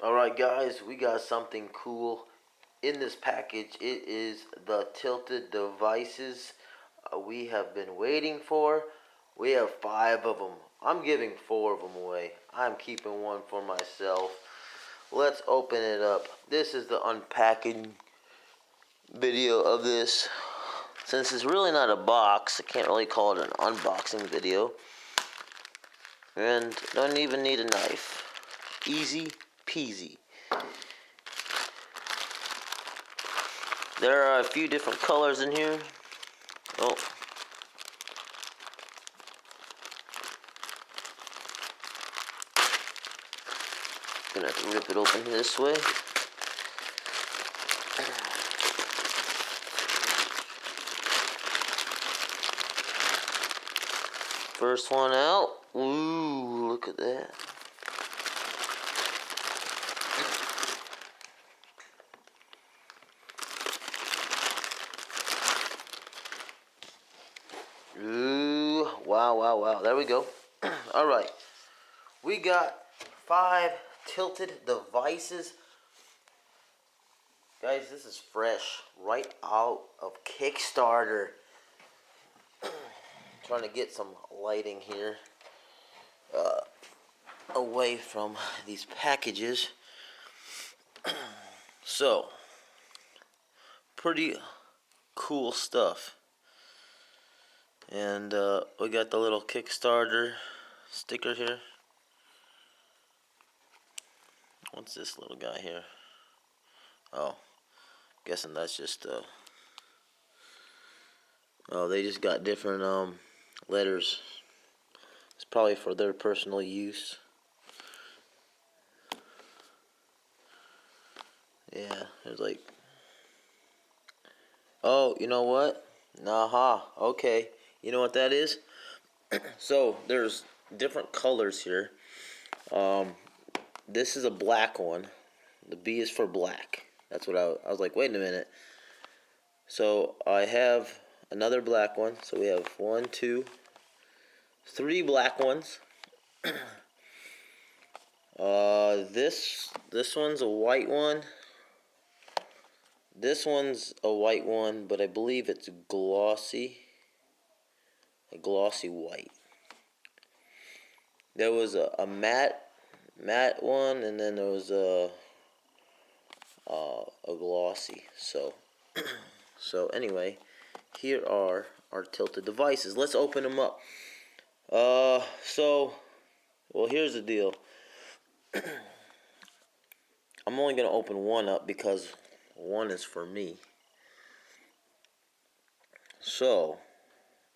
Alright guys, we got something cool in this package. It is the Tilted Devices we have been waiting for. We have 5 of them. I'm giving 4 of them away. I'm keeping one for myself. Let's open it up. This is the unpacking video of this. Since it's really not a box, I can't really call it an unboxing video. And don't even need a knife. Easy peasy. There are a few different colors in here. Oh. Gonna have to rip it open this way. First one out. Ooh, look at that. Ooh, wow, wow, wow. There we go. Alright. We got 5 Tilted Devices. Guys, this is fresh. Right out of Kickstarter. Trying to get some lighting here. Away from these packages. So, pretty cool stuff. And we got the little Kickstarter sticker here. What's this little guy here? Oh, guessing that's just oh, they just got different letters. It's probably for their personal use. Yeah, there's like, oh, you know what? Aha, okay. You know what that is? So, there's different colors here. This is a black one. The B is for black. That's what I was like, wait a minute. So, I have another black one. So, we have 1, 2, 3 black ones. This one's a white one. This one's a white one, but I believe it's glossy. A glossy white. There was a matte one, and then there was a glossy. So anyway, here are our Tilted Devices. Let's open them up. Well, here's the deal. I'm only gonna open one up because one is for me. So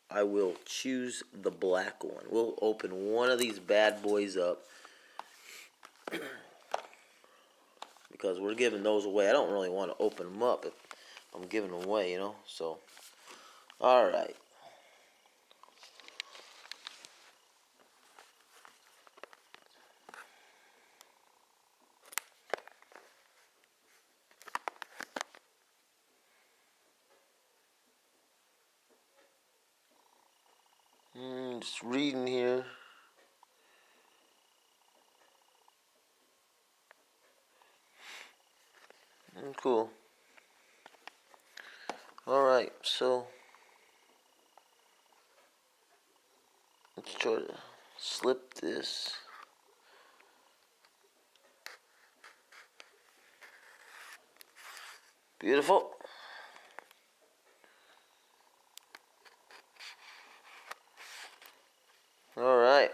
I will choose the black one. We'll open one of these bad boys up because we're giving those away. I don't really want to open them up if I'm giving them away, you know. So, all right. Just reading here. Cool. Alright, so let's try to slip this. Beautiful. Alright.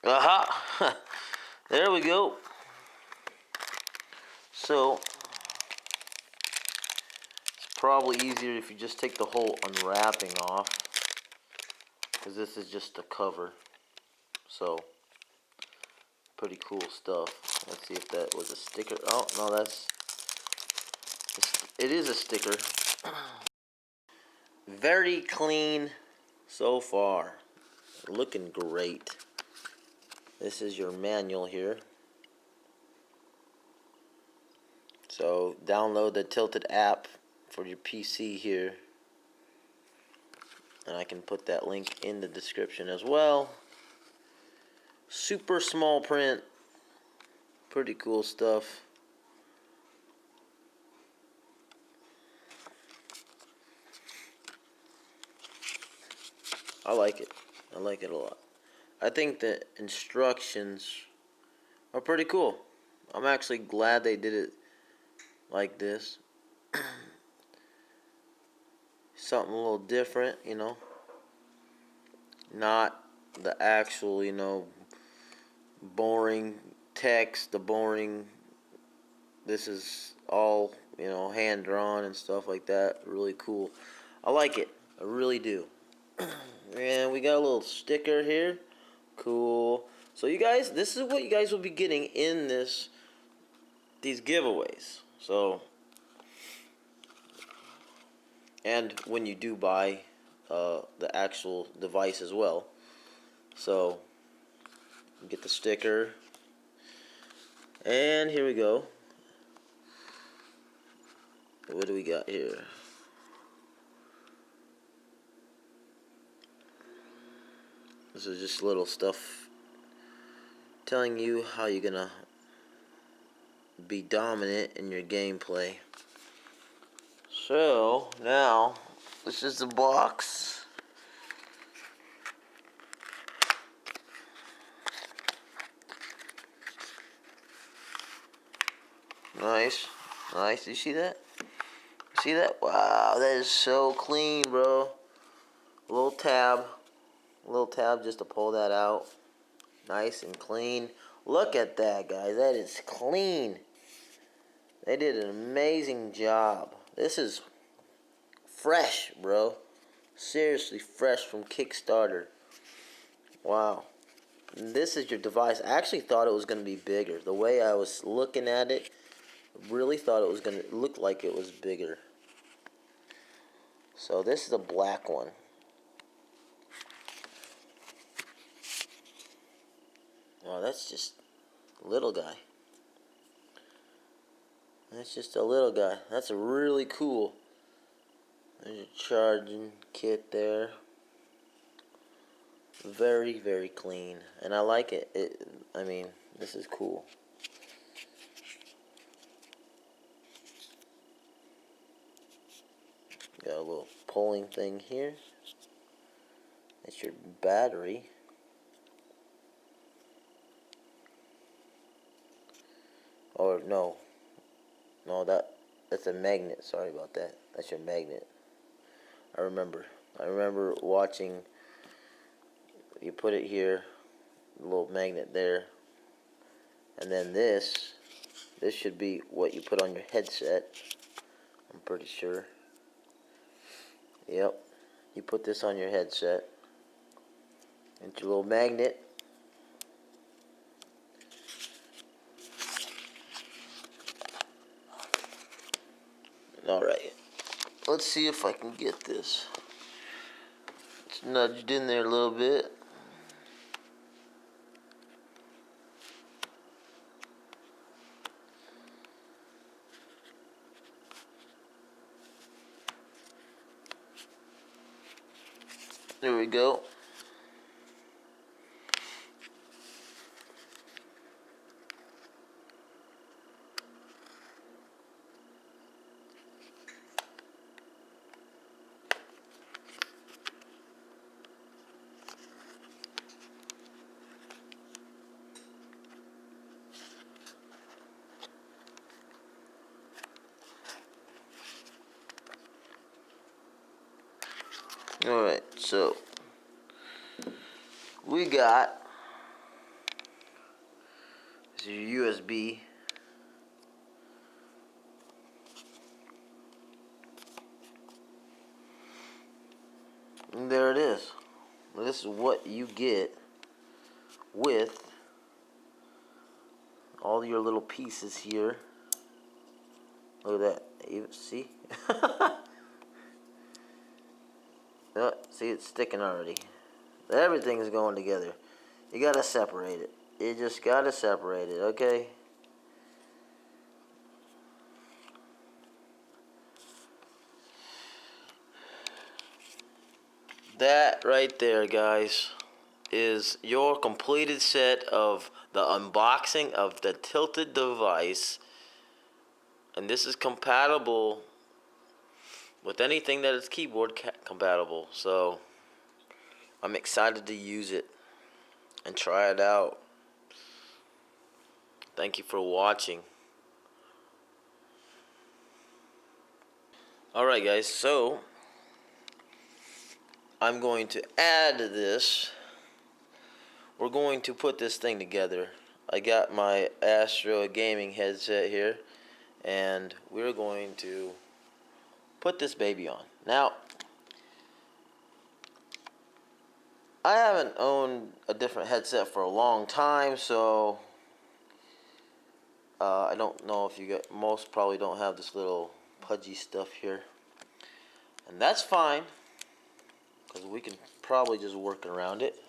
Aha! There we go. So, it's probably easier if you just take the whole unwrapping off, because this is just the cover. So, pretty cool stuff. Let's see if that was a sticker. Oh, no, it is a sticker. Very clean so far. Looking great. This is your manual here. So download the Tilted app for your PC here. And I can put that link in the description as well. Super small print. Pretty cool stuff. I like it. I like it a lot. I think the instructions are pretty cool. I'm actually glad they did it like this. Something a little different, you know. Not the actual, you know, boring text, the boring. This is all, you know, hand drawn and stuff like that. Really cool. I like it. I really do. And we got a little sticker here. Cool. So you guys, this is what you guys will be getting in these giveaways. So, and when you do buy the actual device as well. So, you get the sticker. And here we go. What do we got here? This is just little stuff telling you how you're gonna be dominant in your gameplay. So now this is the box. Nice, nice. You see that? See that? Wow, that is so clean, bro. Little tab just to pull that out. Nice and clean. Look at that, guys. That is clean. They did an amazing job. This is fresh, bro. Seriously fresh from Kickstarter. Wow. This is your device. I actually thought it was going to be bigger. The way I was looking at it, really thought it was going to look like it was bigger. So this is a black one. Oh, that's just a little guy. That's just a little guy. That's a really cool. There's your charging kit there. Very, very clean. And I like it. I mean, this is cool. Got a little pulling thing here. That's your battery. Or no, that's a magnet. Sorry about that. That's your magnet. I remember watching. You put it here, a little magnet there, and then this should be what you put on your headset. I'm pretty sure. Yep, you put this on your headset. It's your little magnet. Alright, let's see if I can get this. It's nudged in there a little bit. There we go. Alright, so we got this is your USB. And there it is. This is what you get with all your little pieces here. Look at that. You see? See, it's sticking already. Everything's going together. You gotta separate it. You just gotta separate it, okay? That right there, guys, is your completed set of the unboxing of the Tilted device. And this is compatible with anything that is keyboard compatible. So I'm excited to use it and try it out. Thank you for watching. Alright guys, so I'm going to add this. We're going to put this thing together. I got my Astro gaming headset here, and we're going to put this baby on. Now, I haven't owned a different headset for a long time, so I don't know if you got, most probably don't have this little pudgy stuff here, and that's fine because we can probably just work around it.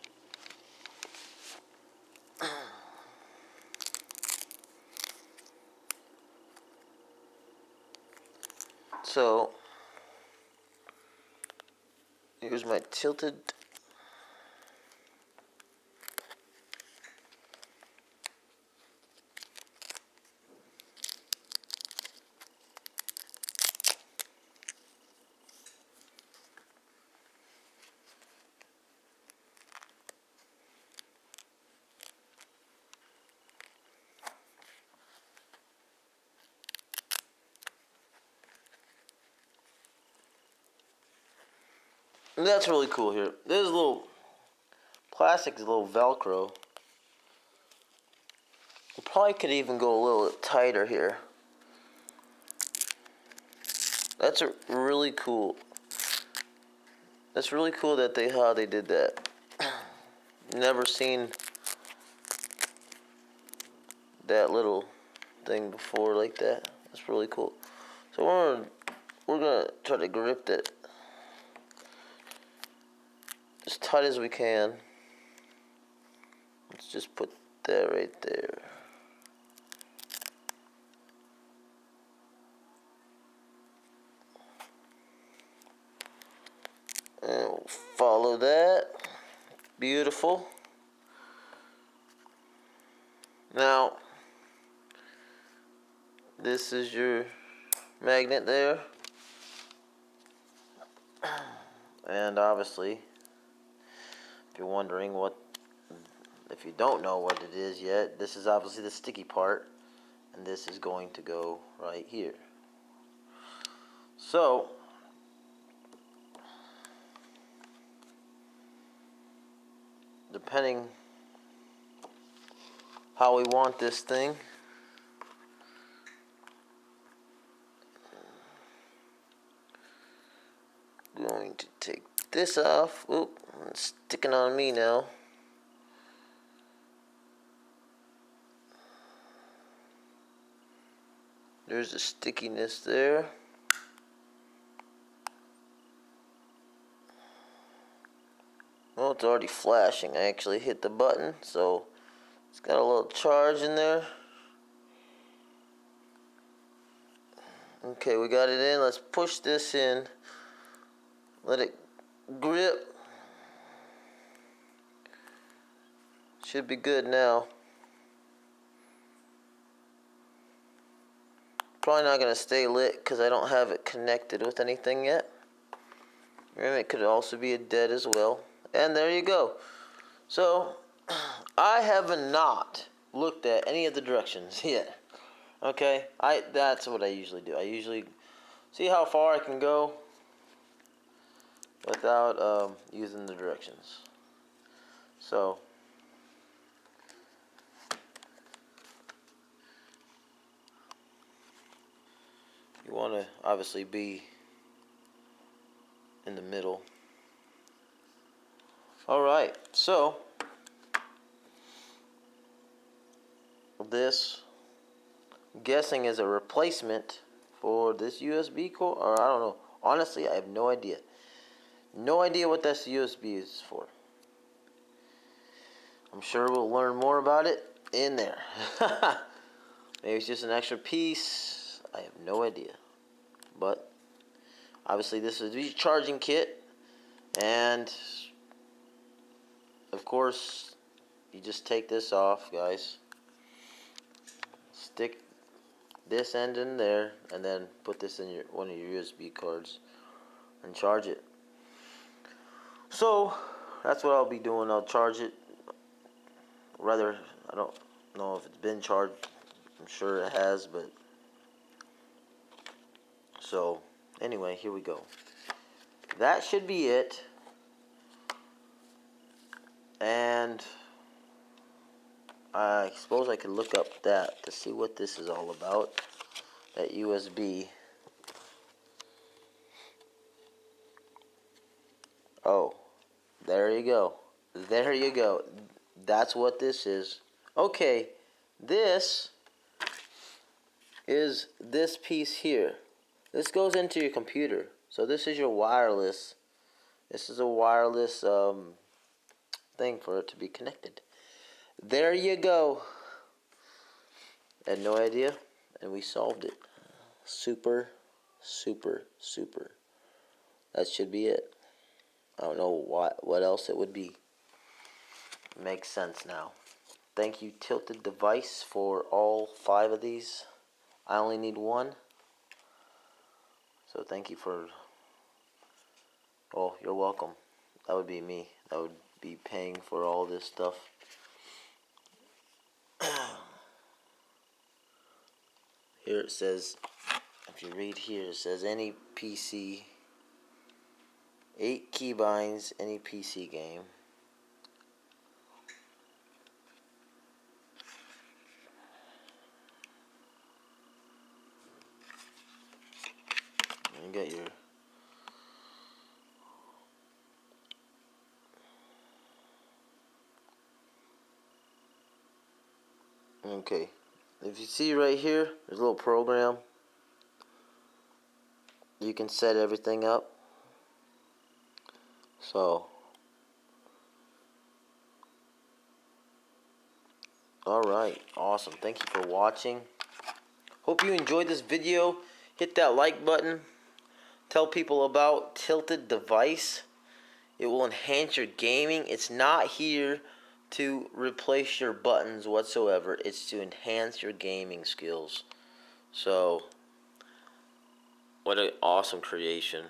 So here's my Tilted. And that's really cool here. There's a little plastic, is a little Velcro. We probably could even go a little tighter here. That's really cool. That's really cool that how they did that. Never seen that little thing before like that. That's really cool. So we're gonna try to grip it as tight as we can. Let's just put that right there. And we'll follow that. Beautiful. Now, this is your magnet there. And obviously, if you're wondering if you don't know what it is yet, this is obviously the sticky part, and this is going to go right here. So, depending how we want this thing, going to take this off. Oop, it's sticking on me now. There's the stickiness there. Well, it's already flashing. I actually hit the button, so it's got a little charge in there. Okay, we got it in. Let's push this in. Let it grip. Should be good now. Probably not going to stay lit because I don't have it connected with anything yet. And it could also be a dead as well. And there you go. So, I have not looked at any of the directions yet. Okay? That's what I usually do. I usually see how far I can go without using the directions. So, you want to obviously be in the middle. Alright, so this, I'm guessing, is a replacement for this USB cord, or I don't know. Honestly, I have no idea. No idea what this USB is for. I'm sure we'll learn more about it in there. Maybe it's just an extra piece. I have no idea. But obviously this is the charging kit. And of course, you just take this off, guys. Stick this end in there, and then put this in one of your USB cards and charge it. So that's what I'll be doing. I'll charge it. Rather, I don't know if it's been charged. I'm sure it has, but so anyway, here we go. That should be it. And I suppose I could look up that to see what this is all about. That USB. Oh, there you go. There you go. That's what this is. Okay, this is this piece here. This goes into your computer. So this is your wireless. This is a wireless thing for it to be connected. There you go. Had no idea, and we solved it. Super, super, super. That should be it. I don't know what else it would be. Makes sense now. Thank you, Tilted Device, for all 5 of these. I only need 1. So thank you for... Oh, you're welcome. That would be me. That would be paying for all this stuff. Here it says, if you read here, it says any PC, 8 keybinds, any PC game. You got your... Okay. If you see right here, there's a little program. You can set everything up. So, alright, awesome. Thank you for watching. Hope you enjoyed this video. Hit that like button. Tell people about Tilted Device. It will enhance your gaming. It's not here to replace your buttons whatsoever. It's to enhance your gaming skills. So, what an awesome creation.